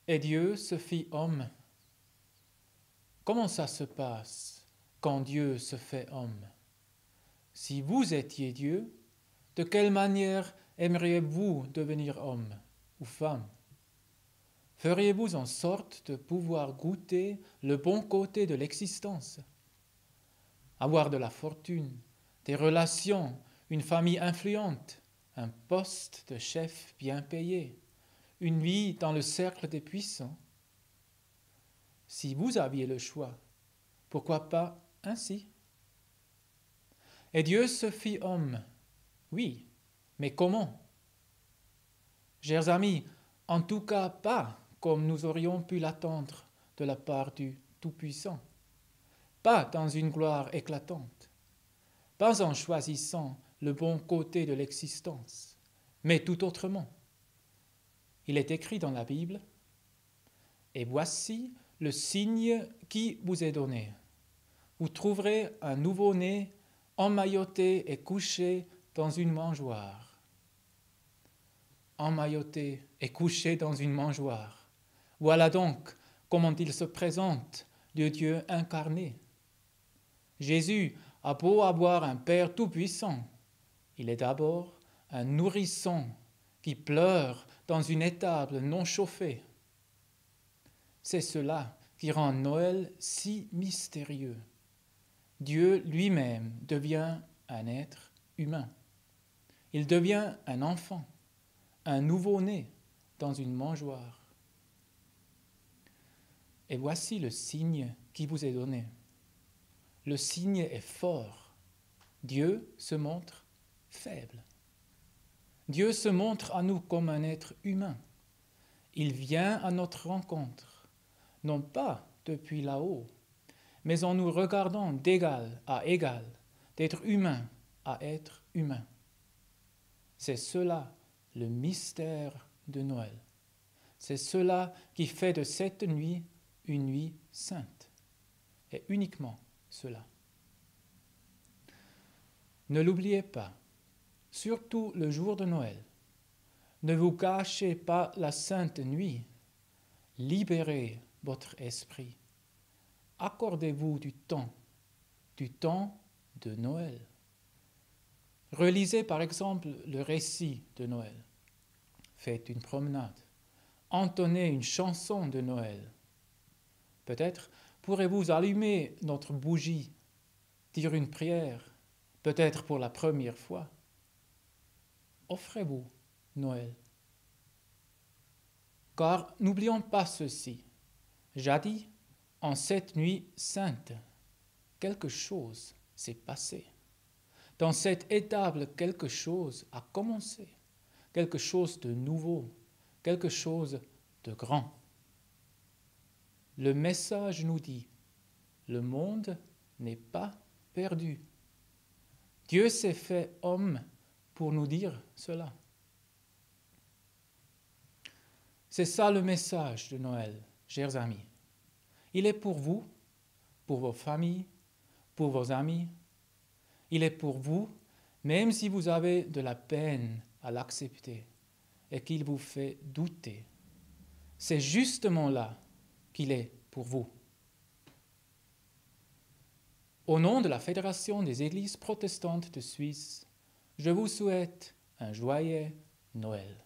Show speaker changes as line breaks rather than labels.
Et Dieu se fit homme. Comment ça se passe quand Dieu se fait homme? Si vous étiez Dieu, de quelle manière aimeriez-vous devenir homme ou femme? Feriez-vous en sorte de pouvoir goûter le bon côté de l'existence? Avoir de la fortune, des relations, une famille influente, un poste de chef bien payé, une vie dans le cercle des puissants? Si vous aviez le choix, pourquoi pas ainsi? Et Dieu se fit homme, oui, mais comment? Chers amis, en tout cas pas comme nous aurions pu l'attendre de la part du Tout-Puissant, pas dans une gloire éclatante, pas en choisissant le bon côté de l'existence, mais tout autrement. Il est écrit dans la Bible, « Et voici le signe qui vous est donné. Vous trouverez un nouveau-né emmailloté et couché dans une mangeoire. » Emmailloté et couché dans une mangeoire. Voilà donc comment il se présente, le Dieu incarné. Jésus a beau avoir un Père tout-puissant, il est d'abord un nourrisson qui pleure dans une étable non chauffée. C'est cela qui rend Noël si mystérieux. Dieu lui-même devient un être humain. Il devient un enfant, un nouveau-né dans une mangeoire. Et voici le signe qui vous est donné. Le signe est fort. Dieu se montre faible. Dieu se montre à nous comme un être humain. Il vient à notre rencontre, non pas depuis là-haut, mais en nous regardant d'égal à égal, d'être humain à être humain. C'est cela le mystère de Noël. C'est cela qui fait de cette nuit une nuit sainte. Et uniquement cela. Ne l'oubliez pas, surtout le jour de Noël. Ne vous cachez pas la sainte nuit. Libérez votre esprit. Accordez-vous du temps de Noël. Relisez par exemple le récit de Noël. Faites une promenade. Entonnez une chanson de Noël. Peut-être pourrez-vous allumer notre bougie, dire une prière, peut-être pour la première fois. Offrez-vous Noël. Car n'oublions pas ceci. Jadis, en cette nuit sainte, quelque chose s'est passé. Dans cette étable, quelque chose a commencé, quelque chose de nouveau, quelque chose de grand. Le message nous dit, le monde n'est pas perdu. Dieu s'est fait homme pour nous dire cela. C'est ça le message de Noël, chers amis. Il est pour vous, pour vos familles, pour vos amis. Il est pour vous, même si vous avez de la peine à l'accepter et qu'il vous fait douter. C'est justement là qu'il est pour vous. Au nom de la Fédération des Églises protestantes de Suisse, je vous souhaite un joyeux Noël.